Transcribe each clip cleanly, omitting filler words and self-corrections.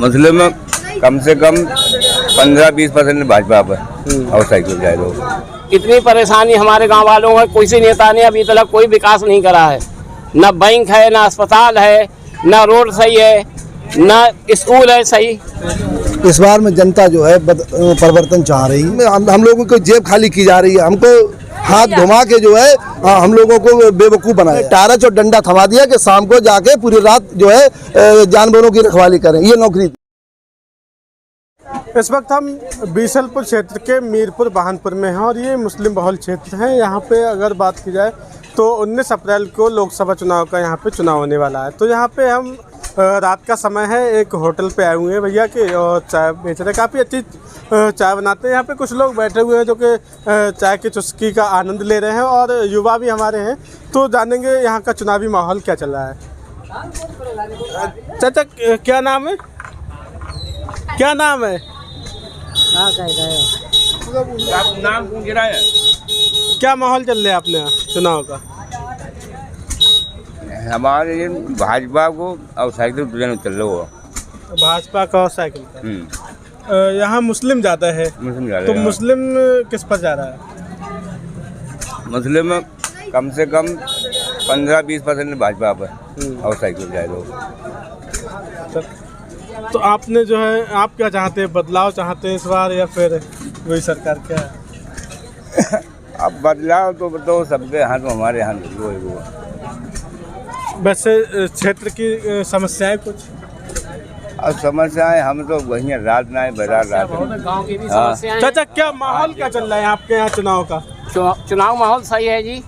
मुस्लिम कम से कम 15-20% भाजपा पर और साइकिल जाए लोग। इतनी परेशानी हमारे गांव वालों को, किसी नेता ने अभी तक कोई विकास नहीं करा है। न बैंक है, न अस्पताल है, न रोड सही है, न स्कूल है सही। इस बार में जनता जो है परिवर्तन चाह रही है। हम लोगों को जेब खाली की जा रही है। हमको हाथ घुमा के जो है हम लोगों को बेवकूफ़ बनाया। टारच और डंडा थमा दिया कि शाम को जाके पूरी रात जो है जानवरों की रखवाली करें, ये नौकरी। इस वक्त हम बीसलपुर क्षेत्र के मीरपुर बहानपुर में हैं और ये मुस्लिम बहुल क्षेत्र है। यहाँ पे अगर बात की जाए तो 19 अप्रैल को लोकसभा चुनाव का यहाँ पे चुनाव होने वाला है। तो यहाँ पे हम रात का समय है, एक होटल पे आए हुए हैं भैया के, और चाय बेच रहे, काफ़ी अच्छी चाय बनाते हैं। यहाँ पे कुछ लोग बैठे हुए हैं जो कि चाय की चुस्की का आनंद ले रहे हैं और युवा भी हमारे हैं। तो जानेंगे यहाँ का चुनावी माहौल क्या चल रहा है। चाचा क्या नाम है, क्या नाम है? नाम कौन गिरा है? क्या माहौल चल रहा है अपने यहाँ चुनाव का? हमारे भाजपा को और साइकिल चल रहा हो। भाजपा का और साइकिल का। यहाँ मुस्लिम ज़्यादा है, तो मुस्लिम किस पर जा रहा है? मुस्लिम कम से कम 15-20% भाजपा पर और साइकिल जाए लोग। तो आपने जो है, आप क्या चाहते हैं, बदलाव चाहते हैं इस बार या फिर वही सरकार क्या है? अब बदलाव तो सबके हाथ में, हमारे हाथ में वो। वैसे क्षेत्र की समस्याएं कुछ? अब समस्याएं हम तो वही रात ना है, बरात रात गाँव की भी समस्याएं। चाचा क्या माहौल क्या चल रहा है आपके यहाँ चुनाव का? चुनाव माहौल सही है जी।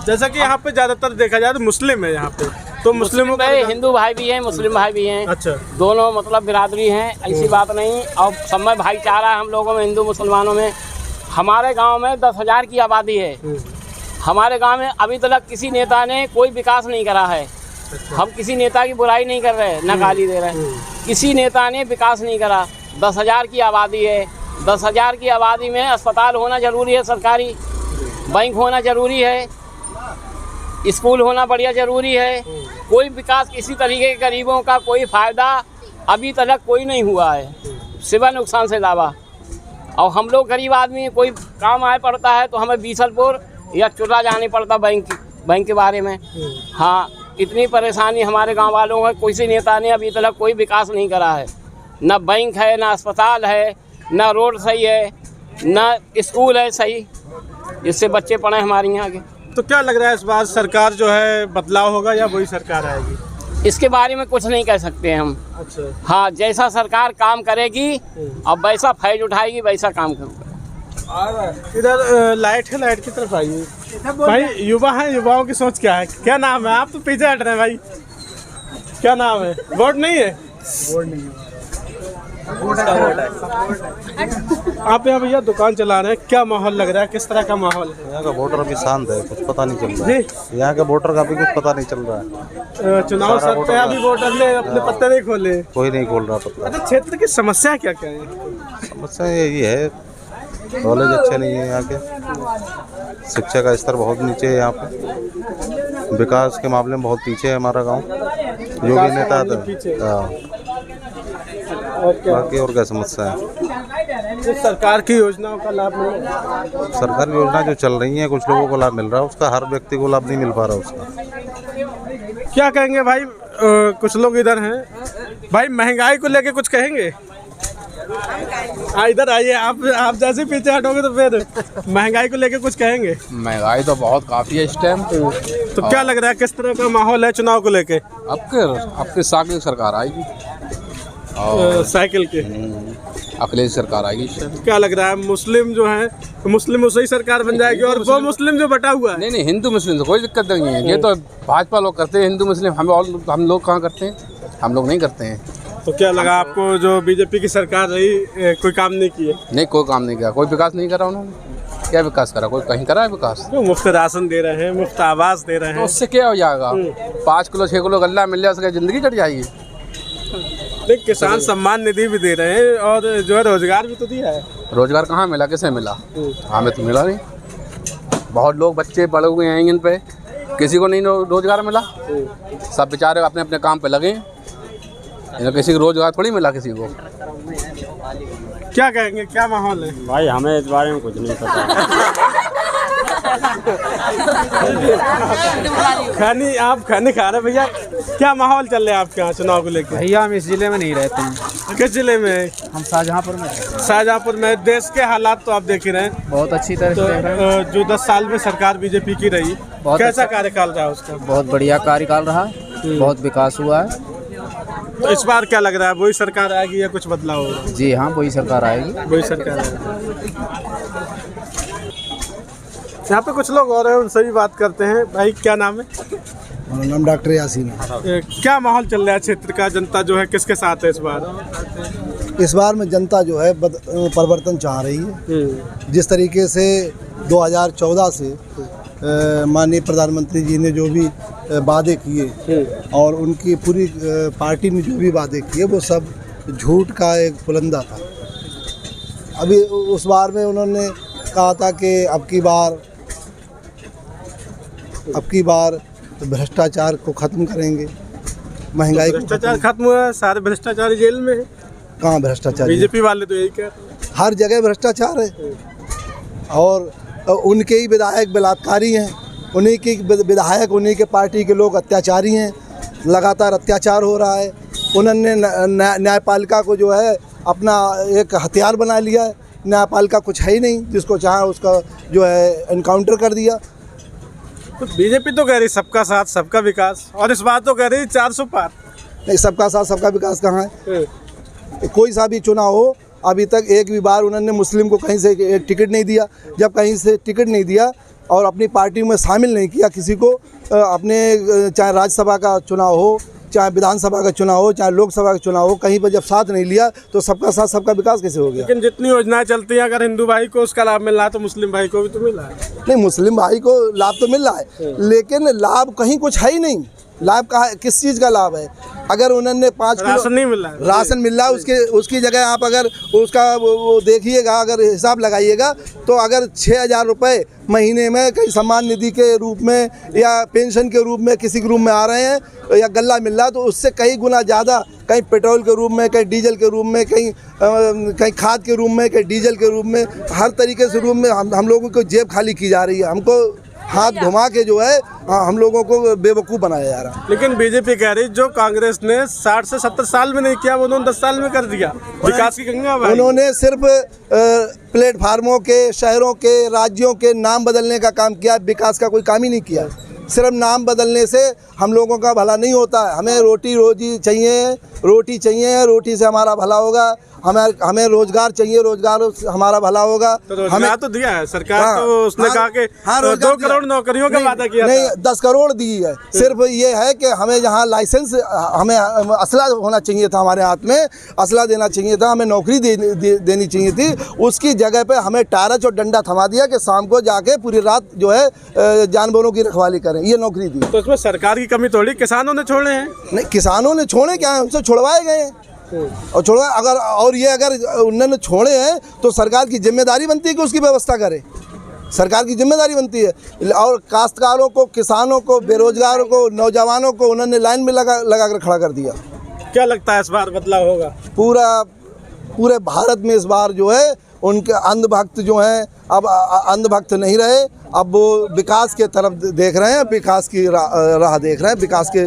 जैसा कि यहाँ पे ज़्यादातर देखा जाए तो मुस्लिम है यहाँ पे, तो मुस्लिमों में हिंदू भाई भी हैं, मुस्लिम भाई भी हैं। अच्छा, दोनों मतलब बिरादरी हैं, ऐसी बात नहीं। और सब में भाईचारा है हम लोगों में, हिंदू मुसलमानों में। हमारे गांव में 10,000 की आबादी है। हमारे गांव में अभी तक किसी नेता ने कोई विकास नहीं करा है। हम किसी नेता की बुराई नहीं कर रहे, न गाली दे रहे हैं। किसी नेता ने विकास नहीं करा। 10,000 की आबादी है। 10,000 की आबादी में अस्पताल होना ज़रूरी है, सरकारी बैंक होना ज़रूरी है, स्कूल होना बढ़िया ज़रूरी है। कोई विकास किसी तरीके के गरीबों का कोई फ़ायदा अभी तक कोई नहीं हुआ है, सिवा नुकसान से अलावा। और हम लोग गरीब आदमी हैं, कोई काम आए पड़ता है तो हमें बीसलपुर या चुरा जाने पड़ता बैंक के बारे में। हाँ, इतनी परेशानी हमारे गांव वालों को, किसी नेता ने अभी तक कोई विकास नहीं करा है। न बैंक है, न अस्पताल है, न रोड सही है, न स्कूल है सही, जिससे बच्चे पढ़ें हमारे यहाँ के। तो क्या लग रहा है इस बार सरकार जो है बदलाव होगा या वही सरकार आएगी? इसके बारे में कुछ नहीं कह सकते हम। अच्छा, हाँ, जैसा सरकार काम करेगी और वैसा फैज उठाएगी, वैसा काम करूँगा। इधर लाइट है, लाइट की तरफ आइए भाई। युवा है, युवाओं की सोच क्या है? क्या नाम है? आप तो पीछे हट रहे हैं भाई। क्या नाम है? वोट नहीं है? वोट नहीं है। आप यहाँ भैया दुकान चला रहे हैं, क्या माहौल लग रहा है, किस तरह का माहौल है? यहाँ का वोटर अभी शांत है, कुछ पता नहीं चल रहा है। यहाँ के वोटर का भी कुछ पता नहीं चल रहा है। चुनाव सर पे अभी वोटर ने अपने पत्ते नहीं खोले, कोई नहीं खोल रहा पता। अच्छा, क्षेत्र की समस्या क्या क्या है? समस्या यही है, कॉलेज अच्छे नहीं है यहाँ के, शिक्षा का स्तर बहुत नीचे है यहाँ पे, विकास के मामले में बहुत पीछे है हमारा गाँव। जो भी नेता था, बाकी और क्या समस्या है? तो सरकार की योजनाओं का लाभ मिल रहा है? सरकार की योजना जो चल रही है, कुछ लोगों को लाभ मिल रहा है, उसका हर व्यक्ति को लाभ नहीं मिल पा रहा उसका। क्या कहेंगे भाई? कुछ लोग इधर हैं भाई, महंगाई को लेके कुछ कहेंगे? इधर आइए, आप जैसे पीछे हटोगे तो फिर महंगाई को लेके कुछ कहेंगे? महंगाई तो बहुत काफ़ी है इस टाइम। तो क्या लग रहा है, किस तरह का माहौल है चुनाव को लेके? आपके साइकिल सरकार आएगी, साइकिल के अखिलेश सरकार आएगी। क्या लग रहा है, मुस्लिम जो है, मुस्लिम उसी सरकार बन जाएगी और वो मुस्लिम जो बटा हुआ है? नहीं, हिंदू मुस्लिम से कोई दिक्कत नहीं है। ये तो भाजपा लोग करते हैं, हिंदू मुस्लिम हम लोग कहाँ करते हैं? हम लोग नहीं करते हैं। तो क्या लगा आपको, जो बीजेपी की सरकार रही, कोई काम नहीं किए? नहीं, कोई काम नहीं किया, कोई विकास नहीं करा उन्होंने। क्या विकास करा? कोई कहीं करा है विकास? मुफ्त राशन दे रहे हैं, मुफ्त आवास दे रहे हैं, तो उससे क्या हो जाएगा? 5 किलो 6 किलो गल्ला मिल जाए, उसकी जिंदगी कट जाएगी। किसान सम्मान निधि भी दे रहे हैं और जो है रोजगार भी तो दिया है। रोजगार कहाँ मिला? किसे मिला? हमें तो मिला नहीं। बहुत लोग बच्चे पढ़े हुए हैं इन पे, किसी को नहीं रोजगार मिला। सब बेचारे अपने अपने काम पे लगे। इन्हें किसी को रोजगार थोड़ी मिला किसी को। क्या कहेंगे, क्या माहौल है? भाई हमें इस बारे में कुछ नहीं पता। आप खाने खा रहे भैया, क्या माहौल चल रहा है आपके यहाँ चुनाव को लेकर? भैया हम इस जिले में नहीं रहते हैं। किस जिले में? हम शाहजहाँपुर में। शाहजहाँपुर में। देश के हालात तो आप देख ही रहे हैं, बहुत अच्छी तरह से देख रहे हैं। जो 10 साल में सरकार बीजेपी की रही, कैसा कार्यकाल रहा उसका? बहुत बढ़िया कार्यकाल रहा, बहुत विकास हुआ है। तो इस बार क्या लग रहा है, वही सरकार आएगी या कुछ बदलाव होगा? जी हाँ, वही सरकार आएगी। वही सरकार आएगी। यहाँ पे कुछ लोग और हैं, उनसे भी बात करते हैं। भाई क्या नाम है? मेरा नाम डॉक्टर यासीन है। क्या माहौल चल रहा है क्षेत्र का? जनता जो है किसके साथ है इस बार? इस बार में जनता जो है परिवर्तन चाह रही है। जिस तरीके से 2014 से माननीय प्रधानमंत्री जी ने जो भी वादे किए और उनकी पूरी पार्टी ने जो भी वादे किए वो सब झूठ का एक पुलंदा था। अभी उस बार में उन्होंने कहा था कि अब की बार भ्रष्टाचार को ख़त्म करेंगे, महंगाई को भ्रष्टाचार खत्म हुआ है, सारे भ्रष्टाचारी जेल में है। कहाँ भ्रष्टाचार? बीजेपी वाले तो यही कह रहे हैं, हर जगह भ्रष्टाचार है और उनके ही विधायक बलात्कारी हैं, उन्हीं के विधायक, उन्हीं के पार्टी के लोग अत्याचारी हैं। लगातार अत्याचार हो रहा है। उन्होंने न्यायपालिका को जो है अपना एक हथियार बना लिया है। न्यायपालिका कुछ है ही नहीं, जिसको चाहा उसका जो है एनकाउंटर कर दिया। तो बीजेपी तो कह रही सबका साथ सबका विकास, और इस बार तो कह रही 400 पार। नहीं, सबका साथ सबका विकास कहाँ है? कोई सा भी चुनाव हो, अभी तक एक भी बार उन्होंने मुस्लिम को कहीं से एक टिकट नहीं दिया। जब कहीं से टिकट नहीं दिया और अपनी पार्टी में शामिल नहीं किया किसी को, अपने चाहे राज्यसभा का चुनाव हो, चाहे विधानसभा का चुनाव हो, चाहे लोकसभा का चुनाव हो, कहीं पर जब साथ नहीं लिया तो सबका साथ सबका विकास कैसे हो गया? लेकिन जितनी योजनाएं चलती हैं, अगर हिंदू भाई को उसका लाभ मिल रहा है तो मुस्लिम भाई को भी तो मिल रहा है। नहीं, मुस्लिम भाई को लाभ तो मिल रहा है, लेकिन लाभ कहीं कुछ है ही नहीं। लाभ कहाँ, किस चीज़ का लाभ है? अगर उन्होंने 5 किलो राशन नहीं मिल रहा है, राशन मिल रहा है, उसकी जगह आप अगर उसका वो देखिएगा, अगर हिसाब लगाइएगा तो अगर 6,000 रुपये महीने में कहीं सम्मान निधि के रूप में या पेंशन के रूप में किसी के रूप में आ रहे हैं या गल्ला मिल रहा है, तो उससे कई गुना ज़्यादा कहीं पेट्रोल के रूप में, कहीं डीजल के रूप में, कहीं खाद के रूप में, कहीं डीजल के रूप में, हर तरीके से रूप में हम लोगों को जेब खाली की जा रही है। हमको हाथ घुमा के जो है हम लोगों को बेवकूफ़ बनाया जा रहा है। लेकिन बीजेपी कह रही जो कांग्रेस ने 60 से 70 साल में नहीं किया वो उन्होंने 10 साल में कर दिया। विकास की गंगा भाई। उन्होंने सिर्फ प्लेटफार्मों के, शहरों के, राज्यों के नाम बदलने का काम किया, विकास का कोई काम ही नहीं किया। सिर्फ नाम बदलने से हम लोगों का भला नहीं होता है। हमें रोटी चाहिए, रोटी से हमारा भला होगा। हमें रोजगार चाहिए, रोजगार हमारा भला होगा। तो रोजगार तो दिया है सरकार, तो उसने कहा कि 2 करोड़ नौकरियों का वादा किया। नहीं, 10 करोड़ दी है। सिर्फ ये है कि हमें यहाँ लाइसेंस, हमें असला होना चाहिए था, हमारे हाथ में असला देना चाहिए था, हमें नौकरी देनी चाहिए थी। उसकी जगह पे हमें टारच और डंडा थमा दिया कि शाम को जाके पूरी रात जो है जानवरों की रखवाली करें, ये नौकरी दी। तो उसमें सरकार की कमी थोड़ी, किसानों ने छोड़े हैं। नहीं, किसानों ने छोड़े क्या है, उनसे छुड़वाए गए हैं और अगर उन्होंने छोड़े हैं तो सरकार की जिम्मेदारी बनती है कि उसकी व्यवस्था करे। सरकार की जिम्मेदारी बनती है। और काश्तकारों को, किसानों को, बेरोजगारों को, नौजवानों को उन्होंने लाइन में लगा कर खड़ा कर दिया। क्या लगता है इस बार बदलाव होगा? पूरे भारत में इस बार जो है उनके अंधभक्त जो हैं अब अंधभक्त नहीं रहे, अब वो विकास के तरफ देख रहे हैं, विकास की राह देख रहे हैं, विकास के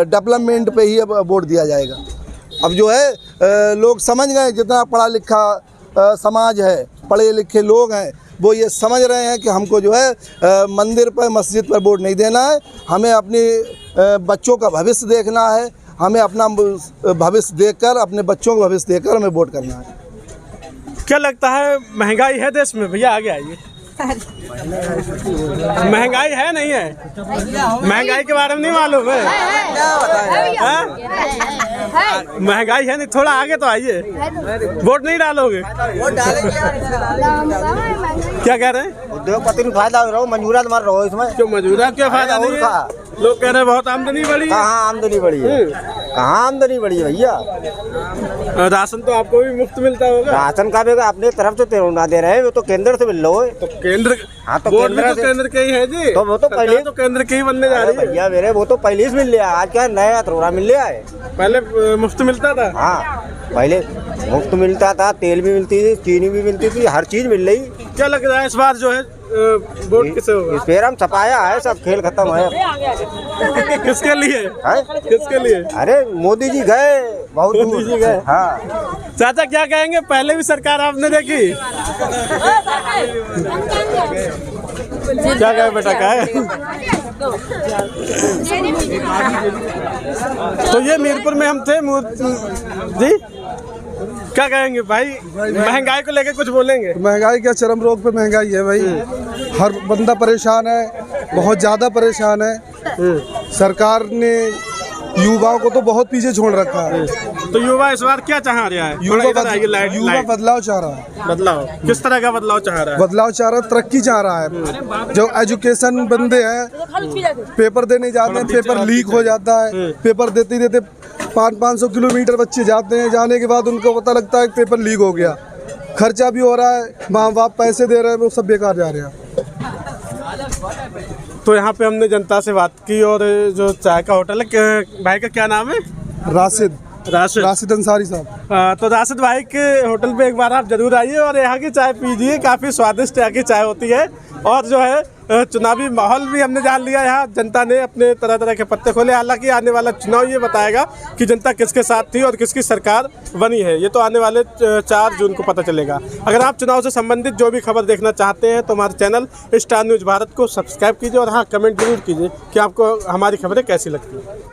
डेवलपमेंट पे ही अब वोट दिया जाएगा। अब जो है लोग समझ गए, जितना पढ़ा लिखा समाज है, पढ़े लिखे लोग हैं, वो ये समझ रहे हैं कि हमको जो है मंदिर पर, मस्जिद पर वोट नहीं देना है। हमें अपने बच्चों का भविष्य देखना है, हमें अपना भविष्य देखकर, अपने बच्चों का भविष्य देखकर हमें वोट करना है। क्या लगता है, महंगाई है देश में? भैया आगे आइए। महंगाई है नहीं है? महंगाई के बारे में नहीं मालूम है? महंगाई है नहीं, थोड़ा आगे तो आइए। वोट नहीं डालोगे? क्या कह रहे हैं? उद्योगपति फायदा हो रहा हो, मजूरा मार रहा हो इसमें। क्यों मजूरा, क्या फायदा नहीं है? लोग कह रहे हैं बहुत आमदनी बढ़ी है। कहाँ आमदनी बढ़ी है, कहाँ आमदनी बढ़ी है भैया। राशन तो आपको भी मुफ्त मिलता होगा। राशन का भी अपने तरफ से ना दे रहे हैं, वो तो केंद्र से मिल रहा है। तो केंद्र, हाँ तो वोट भी तो केंद्र के ही है जी। तो वो तो पहले तो केंद्र के ही बनने जा रही है भैया मेरे, वो तो पहले से मिल लिया, आज क्या नया थोड़ा मिल लिया है। पहले मुफ्त मिलता था। हाँ पहले मुफ्त मिलता था, तेल भी मिलती थी, चीनी भी मिलती थी, हर चीज मिल रही। क्या लग रहा है इस बार जो है वोट किसे होगा? इस पेड़ हम छपाया है, सब खेल खत्म है। किसके लिए है? किसके लिए? अरे मोदी जी गए, बहुत मोदी जी गए। हाँ चाचा क्या कहेंगे, पहले भी सरकार आपने देखी? क्या कहे बेटा, क्या है? तो ये मीरपुर में हम थे जी। क्या कहेंगे भाई, महंगाई को लेके कुछ बोलेंगे? महंगाई क्या चरम रोग पे महंगाई है भाई। हर बंदा परेशान है, बहुत ज़्यादा परेशान है। सरकार ने युवाओं को तो बहुत पीछे छोड़ रखा है। तो युवा इस बार क्या चाह रहा है? युवा बदलाव चाह रहा है। बदलाव किस तरह का बदलाव चाह रहा है? बदलाव चाह रहा है, तरक्की चाह रहा है। जो एजुकेशन बंदे हैं, पेपर देने जाते हैं, पेपर लीक हो जाता है। पेपर देते देते 500 किलोमीटर बच्चे जाते हैं, जाने के बाद उनको पता लगता है कि पेपर लीक हो गया। खर्चा भी हो रहा है, माँ बाप पैसे दे रहे हैं, वो सब बेकार जा रहे हैं। तो यहाँ पे हमने जनता से बात की, और जो चाय का होटल है, भाई का क्या नाम है? राशिद अंसारी साहब। तो राशिद भाई के होटल पे एक बार आप जरूर आइए और यहाँ की चाय पीजिए, काफ़ी स्वादिष्ट यहाँ की चाय होती है। और जो है चुनावी माहौल भी हमने जान लिया, यहाँ जनता ने अपने तरह तरह के पत्ते खोले। हालांकि आने वाला चुनाव ये बताएगा कि जनता किसके साथ थी और किसकी सरकार बनी है, ये तो आने वाले 4 जून को पता चलेगा। अगर आप चुनाव से संबंधित जो भी खबर देखना चाहते हैं तो हमारे चैनल स्टार न्यूज़ भारत को सब्सक्राइब कीजिए और हाँ, कमेंट जरूर कीजिए कि आपको हमारी खबरें कैसी लगती हैं।